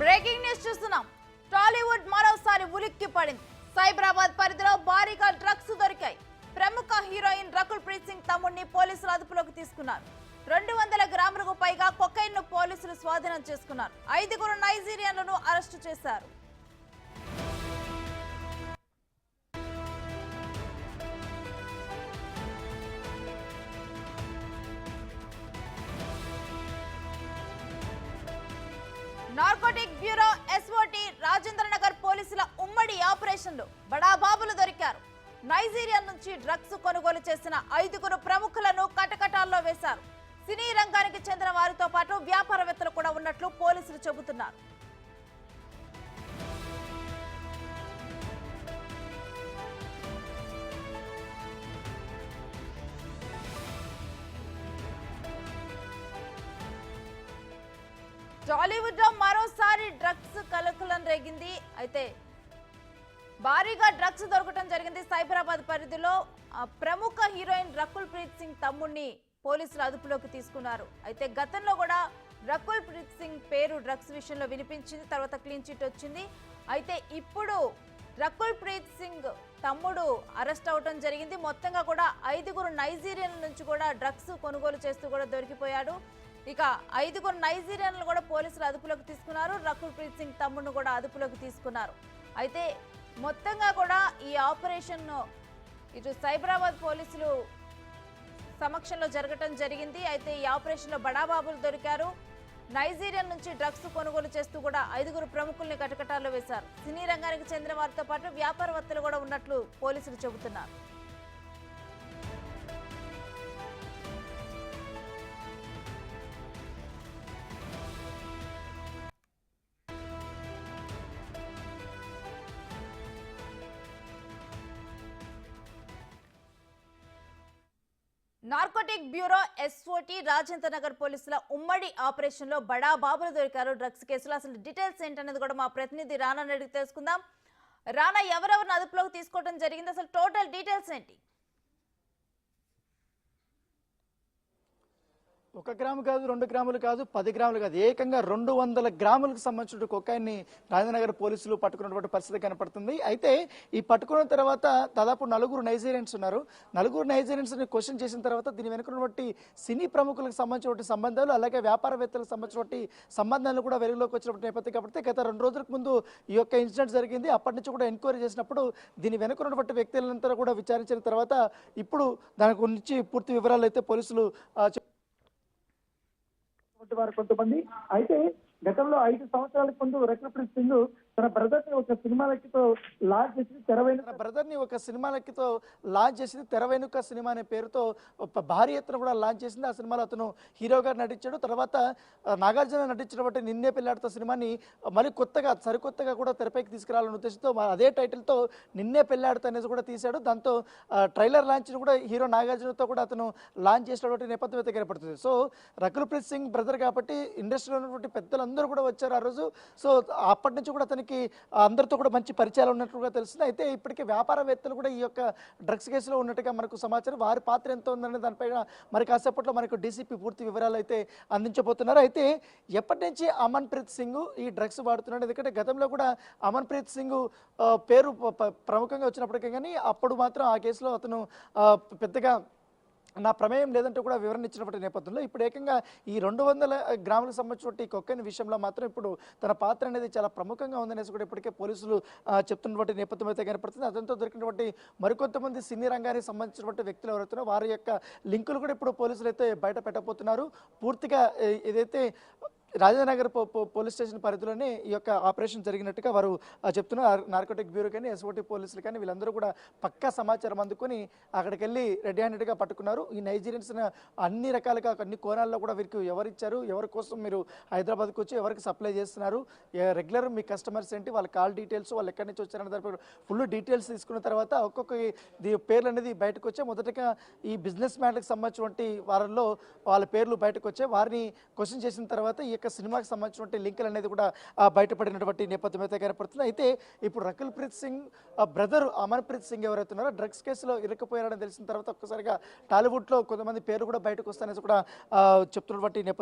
Breaking news చూస్తున్నాం. టాలీవుడ్ మరోసారి ఉలిక్కి పడింది. సైబరాబాద్ పరిధిలో భారీగా డ్రగ్స్ దొరికాయి. ప్రముఖ హీరోయిన్ రకుల్ ప్రీత్ సింగ్ తమ్ముడిని పోలీసులు అదుపులోకి తీసుకున్నారు. 200 గ్రాములకు పైగా కొకైన్ ను పోలీసులు స్వాధీనం చేసుకున్నారు. 5 నైజీరియన్లను అరెస్టు చేశారు. Narcotic bureau SOT Rajendra Nagar పోలీసుల ఉమ్మడి ఆపరేషన్లో బడాబాబులు దొరికారు. నైజీరియా నుంచి డ్రగ్స్ కొనుగోలు చేసిన 5 ప్రముఖులను కటకటాల్లో వేశారు. సినీ రంగానికి చెందిన వారితో పాటు వ్యాపారవేత్తలు కూడా ఉన్నట్లు పోలీసులు చెబుతున్నారు. టాలీవుడ్ లో మరోసారి డ్రగ్స్ కలకలం రేగింది. అయితే భారీగా డ్రగ్స్ దొరకడం జరిగింది. సైబరాబాద్ పరిధిలో ప్రముఖ హీరోయిన్ రకుల్ ప్రీత్ సింగ్ తమ్ముడిని పోలీసులు అదుపులోకి తీసుకున్నారు. అయితే గతంలో కూడా రకుల్ ప్రీత్ సింగ్ పేరు డ్రగ్స్ విషయంలో వినిపించింది, తర్వాత క్లీన్ చిట్ వచ్చింది. అయితే ఇప్పుడు రకుల్ ప్రీత్ సింగ్ తమ్ముడు అరెస్ట్ అవడం జరిగింది. మొత్తంగా కూడా 5 నైజీరియన్ల నుంచి కూడా డ్రగ్స్ కొనుగోలు చేస్తూ కూడా దొరికిపోయాడు. ఇక 5 నైజీరియన్లు కూడా పోలీసులు అదుపులోకి తీసుకున్నారు. రకుల్ ప్రీత్ సింగ్ తమ్ముడును కూడా అదుపులోకి తీసుకున్నారు. అయితే మొత్తంగా కూడా ఈ ఆపరేషన్ ఇటు సైబరాబాద్ పోలీసులు సమక్షంలో జరగటం జరిగింది. అయితే ఈ ఆపరేషన్లో బడాబాబులు దొరికారు. నైజీరియా నుంచి డ్రగ్స్ కొనుగోలు చేస్తూ కూడా 5 ప్రముఖుల్ని కటకటాల్లో వేశారు. సినీ రంగానికి చెందిన వారితో పాటు వ్యాపారవేత్తలు కూడా ఉన్నట్లు పోలీసులు చెబుతున్నారు. Narcotic bureau SOT Rajendra Nagar పోలీసుల ఉమ్మడి ఆపరేషన్ లో బడా బాబులు దొరికారు డ్రగ్స్ కేసులో. అసలు డీటెయిల్స్ ఏంటనేది కూడా మా ప్రతినిధి రానా అడిగి తెలుసుకుందాం. రానా, ఎవరెవరిని అదుపులోకి తీసుకోవడం జరిగింది, అసలు టోటల్ డీటెయిల్స్ ఏంటి? 1 గ్రాము కాదు, 2 గ్రాములు కాదు, 10 గ్రాములు కాదు, ఏకంగా 200 గ్రాములకు సంబంధించిన కొకైన్ని రాజనగర్ పోలీసులు పట్టుకున్నటువంటి పరిస్థితి కనపడుతుంది. అయితే ఈ పట్టుకున్న తర్వాత దాదాపు 4 నైజీరియన్స్ ఉన్నారు. 4 నైజీరియన్స్ ని క్వశ్చన్ చేసిన తర్వాత దీని వెనుకున్నటువంటి సినీ ప్రముఖులకు సంబంధించినటువంటి సంబంధాలు, అలాగే వ్యాపారవేత్తలకు సంబంధించినటువంటి సంబంధాలు కూడా వెలుగులోకి వచ్చినటువంటి నేపథ్యం కాబట్టి గత 2 రోజులకు ముందు ఈ యొక్క ఇన్సిడెంట్ జరిగింది. అప్పటి నుంచి కూడా ఎంక్వైరీ చేసినప్పుడు దీని వెనుకున్నటువంటి వ్యక్తులంతా కూడా విచారించిన తర్వాత ఇప్పుడు దాని గురించి పూర్తి వివరాలు అయితే పోలీసులు వారు కొంతమంది. అయితే గతంలో 5 సంవత్సరాల ముందు రకుల్ ప్రీత్ సింగ్ తన బ్రదర్ ని ఒక సినిమాలెక్కితో లాంచ్ చేసి తెర వెనుక సినిమా అనే పేరుతో భారీ ఎత్తున కూడా లాంచ్ చేసింది. ఆ సినిమాలో అతను హీరోగా నటించాడు. తర్వాత నాగార్జున నటించినటువంటి నిన్నే పెళ్లాడుతో సినిమాని మరి సరికొత్తగా కూడా తెరపైకి తీసుకురావాలనే ఉద్దేశంతో అదే టైటిల్తో నిన్నే పెళ్లాడుతో అనేది కూడా తీశాడు. దాంతో ట్రైలర్ లాంచ్ కూడా హీరో నాగార్జునతో కూడా అతను లాంచ్ చేసినటువంటి నేపథ్యం అయితే కనపడుతుంది. సో రకుల్ ప్రీత్ సింగ్ బ్రదర్ కాబట్టి ఇండస్ట్రీలో ఉన్నటువంటి పెద్దలందరూ కూడా వచ్చారు ఆ రోజు. సో అప్పటి నుంచి కూడా అందరితో కూడా మంచి పరిచయాలు ఉన్నట్టుగా తెలుస్తుంది. అయితే ఇప్పటికే వ్యాపారవేత్తలు కూడా ఈ యొక్క డ్రగ్స్ కేసులో ఉన్నట్టుగా మనకు సమాచారం. వారి పాత్ర ఎంత ఉందనే దానిపైన మరి కాసేపట్లో మనకు డీసీపీ పూర్తి వివరాలు అయితే అందించబోతున్నారు. అయితే ఎప్పటి నుంచి అమన్ ప్రీత్ సింగ్ ఈ డ్రగ్స్ వాడుతున్నాడు? ఎందుకంటే గతంలో కూడా అమన్ ప్రీత్ సింగ్ పేరు ప్రముఖంగా వచ్చినప్పటికీ కానీ అప్పుడు మాత్రం ఆ కేసులో అతను పెద్దగా నా ప్రమేయం లేదంటూ కూడా వివరణ ఇచ్చినటువంటి నేపథ్యంలో ఇప్పుడు ఏకంగా ఈ 200 గ్రాములకు సంబంధించిన కొకైన్ విషయంలో మాత్రం ఇప్పుడు తన పాత్ర అనేది చాలా ప్రముఖంగా ఉందనేసి కూడా ఇప్పటికే పోలీసులు చెప్తున్నటువంటి నేపథ్యం అయితే కనపడుతుంది. అదంతా దొరికినటువంటి మరికొంతమంది సినీ రంగానికి సంబంధించినటువంటి వ్యక్తులు ఎవరైతున్నారో వారి యొక్క లింకులు కూడా ఇప్పుడు పోలీసులు అయితే బయట పెట్టబోతున్నారు. పూర్తిగా ఏదైతే రాజానగర్ పోలీస్ స్టేషన్ పరిధిలోనే ఈ యొక్క ఆపరేషన్ జరిగినట్టుగా వారు చెప్తున్నారు. నార్కోటిక్ బ్యూరో కానీ ఎస్ఓటి పోలీసులు కానీ వీళ్ళందరూ కూడా పక్కా సమాచారం అందుకొని అక్కడికి వెళ్ళి రెడీ హ్యాండెడ్గా పట్టుకున్నారు. ఈ నైజీరియన్స్ అన్ని రకాలుగా అన్ని కోణాల్లో కూడా వీరికి ఎవరిచ్చారు, ఎవరి కోసం మీరు హైదరాబాద్కి వచ్చి ఎవరికి సప్లై చేస్తున్నారు, రెగ్యులర్ మీ కస్టమర్స్ ఏంటి, వాళ్ళ కాల్ డీటెయిల్స్, వాళ్ళు ఎక్కడి నుంచి వచ్చారనే దానిపై ఫుల్ డీటెయిల్స్ తీసుకున్న తర్వాత ఒక్కొక్క పేర్లు అనేది బయటకు వచ్చాయి. మొదటగా ఈ బిజినెస్ మ్యాన్లకు సంబంధించినటువంటి వారిలో వాళ్ళ పేర్లు బయటకు వచ్చాయి. వారిని క్వశ్చన్ చేసిన తర్వాత ఈ సినిమాకి సంబంధించినటువంటి లింకులు అనేది కూడా బయటపడినటువంటి నేపథ్యం అయితే కనపడుతుంది. అయితే ఇప్పుడు రకుల్ ప్రీత్ సింగ్ బ్రదర్ అమన్ ప్రీత్ సింగ్ ఎవరైతే ఉన్నారో డ్రగ్స్ కేసులో ఇరుక్కుపోయారని తెలిసిన తర్వాత ఒక్కసారిగా టాలీవుడ్ లో కొంతమంది పేరు కూడా బయటకు వస్తాయని కూడా చెప్తున్నటువంటి నేపథ్యం